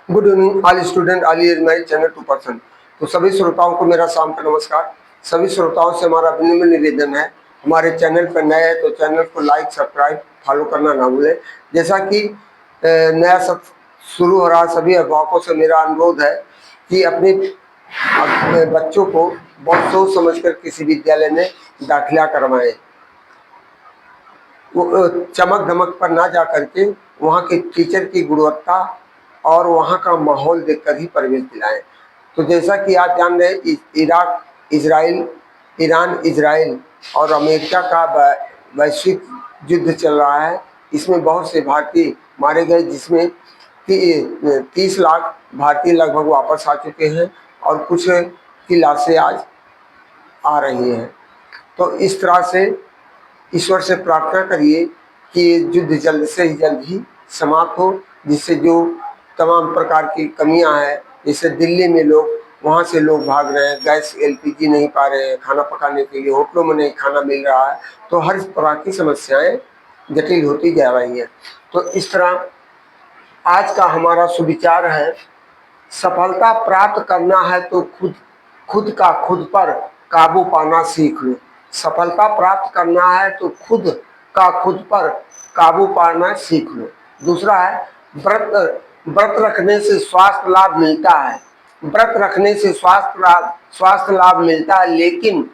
Good evening all student all is my channel 2%। तो सभी श्रोताओं को मेरा शाम का नमस्कार। सभी श्रोताओं से हमारा विनम्र निवेदन है, हमारे चैनल पर नए है तो चैनल को लाइक सब्सक्राइब फॉलो करना ना भूलें। जैसा कि नया सब शुरू हो रहा, सभी अभिभावकों से मेरा अनुरोध है कि अपने बच्चों को बहुत सोच समझकर किसी विद्यालय में दाखिला करवाएं। वो चमक धमक पर ना जा करके वहाँ के टीचर की गुणवत्ता और वहाँ का माहौल देखकर ही प्रवेश दिलाएं। तो जैसा कि आप जान रहे हैं, ईरान इजराइल और अमेरिका का वैश्विक युद्ध चल रहा है। इसमें बहुत से भारतीय मारे गए, जिसमें 30 लाख भारतीय लगभग वापस आ चुके हैं और कुछ की लाशें आज आ रही हैं। तो इस तरह से ईश्वर से प्रार्थना करिए कि ये युद्ध जल्द से जल्द ही समाप्त हो, जिससे जो तमाम प्रकार की कमियां हैं, जैसे दिल्ली में वहाँ से लोग भाग रहे हैं, गैस एलपीजी नहीं पा रहे हैं, खाना पकाने के लिए होटलों में नहीं खाना मिल रहा है, तो हर प्रकार की समस्याएं जटिल होती जा रही हैं। तो इस तरह आज का हमारा सुविचार है, सफलता प्राप्त करना है तो खुद पर काबू पाना सीख लो। सफलता प्राप्त करना है तो खुद पर काबू पाना सीख लो। दूसरा है, व्रत रखने से स्वास्थ्य लाभ मिलता है। व्रत रखने से स्वास्थ्य लाभ मिलता है, लेकिन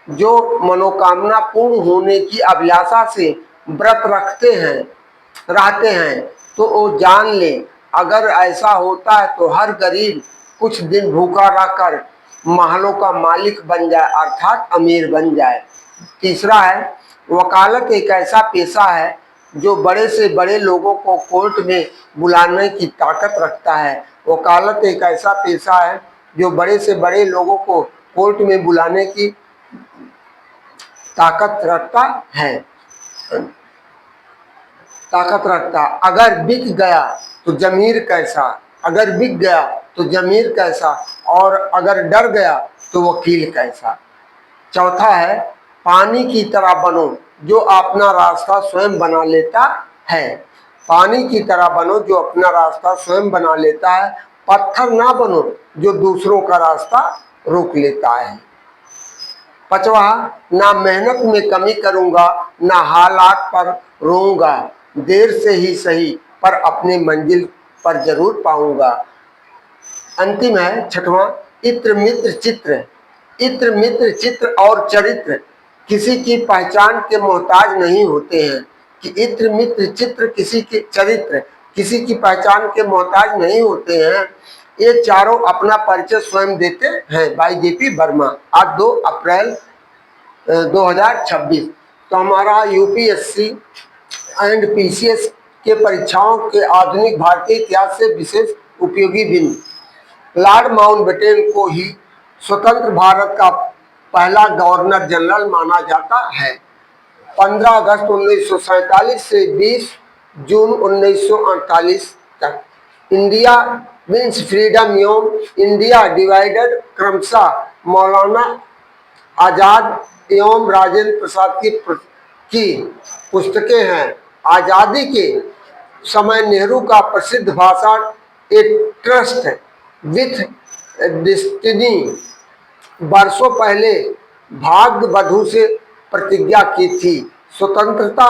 जो मनोकामना पूर्ण होने की अभिलाषा से व्रत रहते हैं तो वो जान ले, अगर ऐसा होता है तो हर गरीब कुछ दिन भूखा रहकर महलों का मालिक बन जाए, अर्थात अमीर बन जाए। तीसरा है, वकालत एक ऐसा पेशा है जो बड़े से बड़े लोगों को कोर्ट में बुलाने की ताकत रखता है। वकालत एक ऐसा पेशा है जो बड़े से बड़े लोगों को कोर्ट में बुलाने की ताकत रखता है। अगर बिक गया तो जमीर कैसा, और अगर डर गया तो वकील कैसा। चौथा है, पानी की तरह बनो जो अपना रास्ता स्वयं बना लेता है। पानी की तरह बनो जो अपना रास्ता स्वयं बना लेता है। पत्थर ना बनो जो दूसरों का रास्ता रोक लेता है। पांचवा, ना मेहनत में कमी करूंगा, ना हालात पर रोऊंगा, देर से ही सही पर अपनी मंजिल पर जरूर पाऊंगा। अंतिम है छठवां, इत्र मित्र चित्र और चरित्र किसी की पहचान के मोहताज नहीं होते हैं। कि इत्र मित्र चित्र किसी की पहचान के मोहताज नहीं होते हैं। ये चारों अपना परिचय स्वयं देते हैं। भाई जेपी वर्मा, आज 2 अप्रैल 2026। तो हमारा यूपीएससी एंड पीसीएस के परीक्षाओं के आधुनिक भारतीय इतिहास से विशेष उपयोगी बिंदु। लॉर्ड माउंटबेटन को ही स्वतंत्र भारत का पहला गवर्नर जनरल माना जाता है। 15 अगस्त 1947 से 20 जून 1948 तक इंडिया मीन्स फ्रीडम एवं इंडिया डिवाइडेड क्रमशः मौलाना आजाद एवं राजेंद्र प्रसाद की पुस्तकें हैं। आजादी के समय नेहरू का प्रसिद्ध भाषण ए ट्रस्ट विथ डेस्टिनी वर्षों पहले भाग्य बधू से प्रतिज्ञा की थी। स्वतंत्रता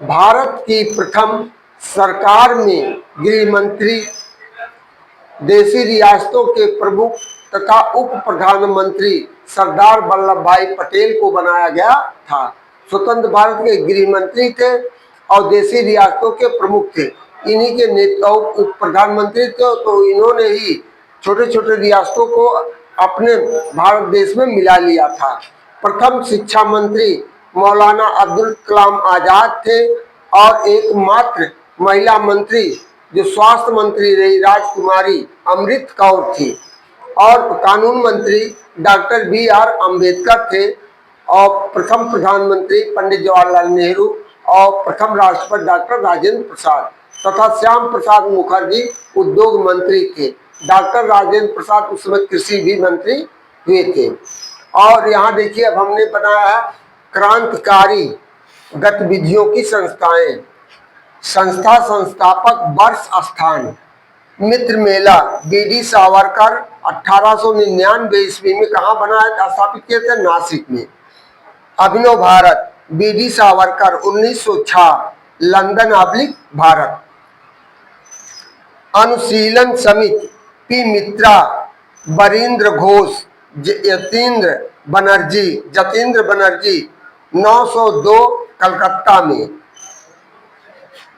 भारत की प्रथम सरकार में गृह मंत्री, देशी रियासतों के प्रमुख तथा उप प्रधानमंत्री सरदार वल्लभ भाई पटेल को बनाया गया था। स्वतंत्र भारत के गृह मंत्री थे और देशी रियासतों के प्रमुख थे। इन्हीं के नेता उप प्रधानमंत्री थे, तो इन्होंने ही छोटे छोटे रियासतों को अपने भारत देश में मिला लिया था। प्रथम शिक्षा मंत्री मौलाना अब्दुल कलाम आजाद थे और एकमात्र महिला मंत्री जो स्वास्थ्य मंत्री रही राजकुमारी अमृत कौर थी। और कानून मंत्री डॉक्टर BR अम्बेडकर थे और प्रथम प्रधानमंत्री पंडित जवाहरलाल नेहरू और प्रथम राष्ट्रपति डॉक्टर राजेंद्र प्रसाद तथा श्याम प्रसाद मुखर्जी उद्योग मंत्री थे। डॉक्टर राजेंद्र प्रसाद उस समय कृषि भी मंत्री हुए थे। और यहाँ देखिए, अब हमने बनाया है क्रांतिकारी गतिविधियों की संस्थाएं। संस्था संस्थापक वर्ष स्थान मित्र मेला बीडी सावरकर 1899 ईस्वी में कहाँ बनाया स्थापित किए थे? नासिक में। अभिनव भारत बीडी सावरकर 1906 लंदन भारत। अनुशीलन समिति पी मित्रा बरीन्द्र घोष जतीन्द्र बनर्जी 902 कलकत्ता में।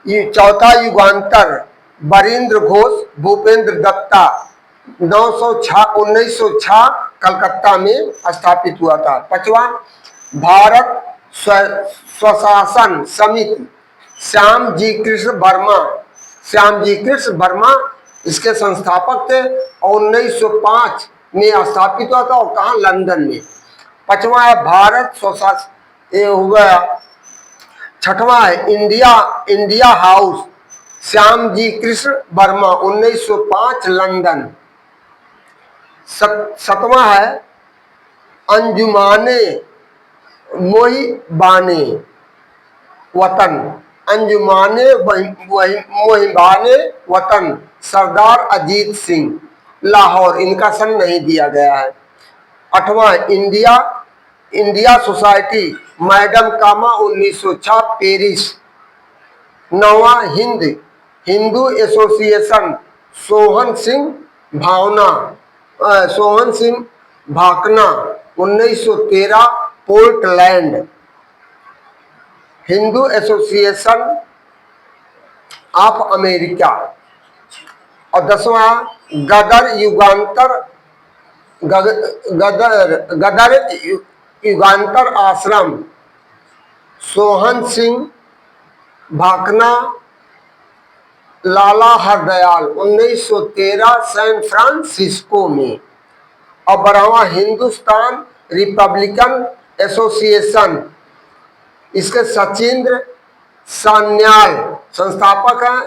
ये चौथा युगांतर बरीन्द्र घोष भूपेंद्र दत्ता 1906 कलकत्ता में स्थापित हुआ था। पांचवा भारत स्वशासन समिति श्याम जी कृष्ण वर्मा इसके संस्थापक थे और 1905 में स्थापित हुआ था। और कहाँ? लंदन में। पांचवा है भारत स्वशासन, ये हो गया। छठवां है India house Shyam ji Krishna Verma 1905 London. सतवां है अंजुमाने मोहिबाने वतन सरदार अजीत सिंह लाहौर, इनका सन नहीं दिया गया है। आठवां इंडिया सोसाइटी मैडम कामा 1906 पेरिस। नौवां Hindu association Sohan Singh Bhakna 1913 Portland. Hindu association of America. और 10वां गदर युगांतर आश्रम सोहन सिंह भाकना लाला हरदयाल 1913 सैन फ्रांसिस्को में। और 12वां हिंदुस्तान रिपब्लिकन एसोसिएशन, इसके सचिंद्र सान्याल संस्थापक हैं।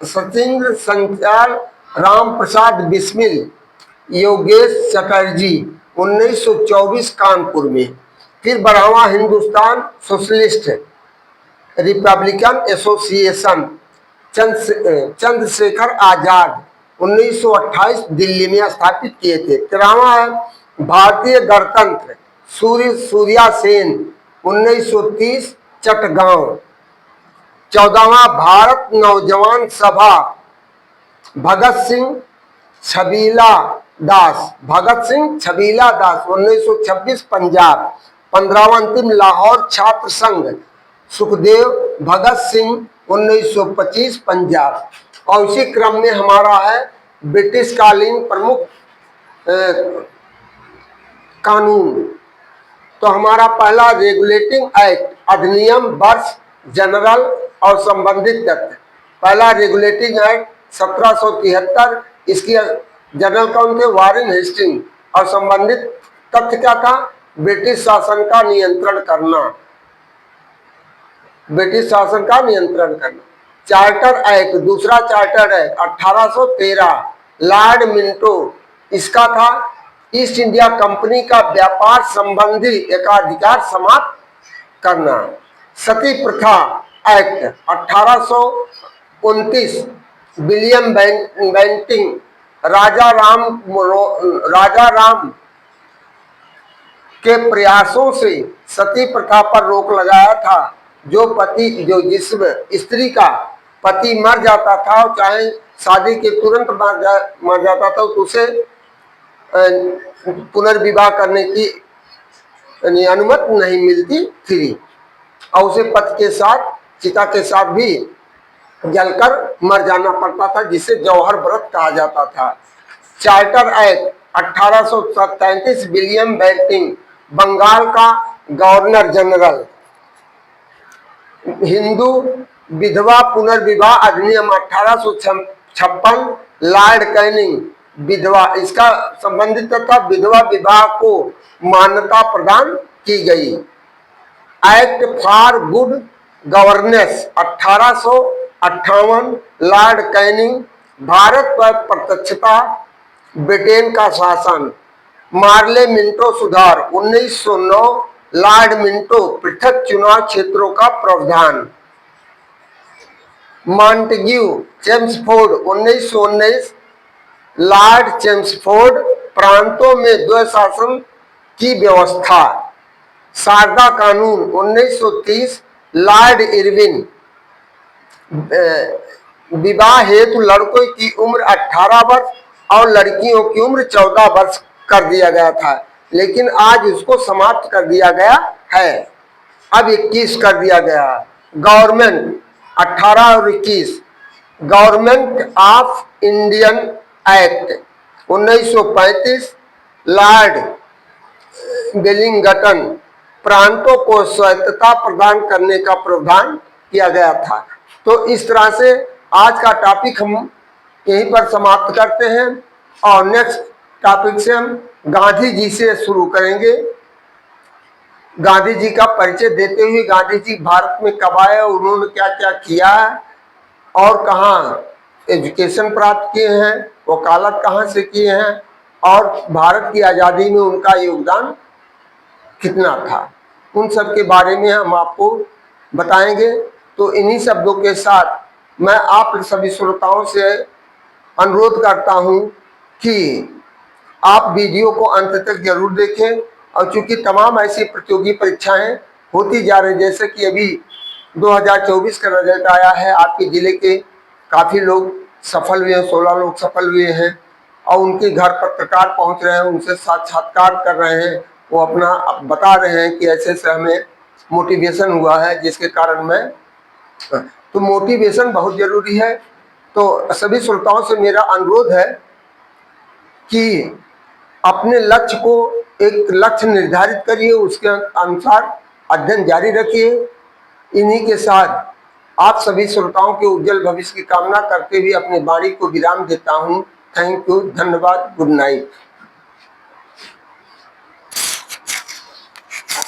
सचिंद्र सान्याल, राम प्रसाद बिस्मिल, योगेश चटर्जी 1924 कानपुर में। फिर 12वां Hindustan Socialist Republican Association Chandrashekhar Azad 1928 Delhi में स्थापित किए थे। 13वां है भारतीय गणतंत्र सूर्या सेन 1930 चटगांव। 14वां भारत नौजवान सभा भगत सिंह छबीला दास 1926 पंजाब। 15वां अंतिम लाहौर छात्र संघ सुखदेव भगत सिंह 1925 पंजाब। और इसी क्रम में हमारा है ब्रिटिश कालीन प्रमुख कानून। तो हमारा पहला रेगुलेटिंग एक्ट अधिनियम वर्ष जनरल और संबंधित तथ्य। पहला रेगुलेटिंग एक्ट 1773, इसकी जनरल कौन थे? Warren Hasting. और संबंधित तथ्य क्या था? ब्रिटिश शासन का नियंत्रण करना। चार्टर एक्ट, दूसरा चार्टर एक्ट 1813 लॉर्ड मिंटो, इसका था ईस्ट इंडिया कंपनी का व्यापार संबंधी एकाधिकार समाप्त करना। सती प्रथा एक्ट 1829 विलियम बेंटिंग राजा राम के प्रयासों से सती प्रथा पर रोक लगाया था। जिस स्त्री का पति मर जाता था, चाहे शादी के तुरंत मर जाता था, तो उसे पुनर्विवाह करने की अनुमति नहीं मिलती थी और उसे पति के साथ, चिता के साथ भी जलकर मर जाना पड़ता था, जिसे जौहर व्रत कहा जाता था। Charter act 1833 William Bentinck Bengal का गवर्नर जनरल। हिंदू विधवा पुनर्विवाह अधिनियम 1856 लॉर्ड कैनिंग विधवा, इसका संबंधित था विधवा विवाह को मान्यता प्रदान की गई। Act for good governance 1858 Lord Canning Bharat पर प्रत्यक्षता ब्रिटेन का शासन। मार्ले मिंटो सुधार 1909 लॉर्ड मिंटो पृथक चुनाव क्षेत्रों का प्रावधान। मॉन्टेग्यू चेम्सफोर्ड 1919 लॉर्ड चेम्सफोर्ड, प्रांतों में द्वैशासन की व्यवस्था, शारदा कानून 1930, लॉर्ड इरविन, विवाह हेतु लड़कों की उम्र 18 वर्ष और लड़कियों की उम्र 14 वर्ष कर दिया गया था, लेकिन आज उसको समाप्त कर दिया गया है, अब 21 कर दिया गया। गवर्नमेंट 18 और 21, government of Indian act 1935, Lord Wellington, प्रांतों को स्वायत्तता प्रदान करने का प्रावधान किया गया था। तो इस तरह से आज का टॉपिक हम यहीं पर समाप्त करते हैं और नेक्स्ट टॉपिक से हम गांधी जी से शुरू करेंगे। गांधी जी का परिचय देते हुए गांधी जी भारत में कब आए, उन्होंने क्या क्या किया है और कहाँ एजुकेशन प्राप्त किए हैं, वकालत कहाँ से किए हैं और भारत की आज़ादी में उनका योगदान कितना था, उन सब के बारे में हम आपको बताएंगे। तो इन्हीं शब्दों के साथ मैं आप सभी श्रोताओं से अनुरोध करता हूं कि आप वीडियो को अंत तक जरूर देखें, और चूंकि तमाम ऐसी प्रतियोगी परीक्षाएं होती जा रही, जैसे कि अभी 2024 का रिजल्ट आया है, आपके जिले के काफ़ी लोग सफल हुए हैं, 16 लोग सफल हुए हैं और उनके घर पत्रकार पहुंच रहे हैं, उनसे साक्षात्कार कर रहे हैं, वो अपना बता रहे हैं कि ऐसे से हमें मोटिवेशन हुआ है जिसके कारण मैं, तो मोटिवेशन बहुत ज़रूरी है। तो सभी श्रोताओं से मेरा अनुरोध है कि अपने लक्ष्य को एक लक्ष्य निर्धारित करिए, उसके अनुसार अध्ययन जारी रखिए। इन्हीं के साथ आप सभी श्रोताओं के उज्जवल भविष्य की कामना करते हुए अपनी वाणी को विराम देता हूँ। थैंक यू, धन्यवाद, गुड नाइट।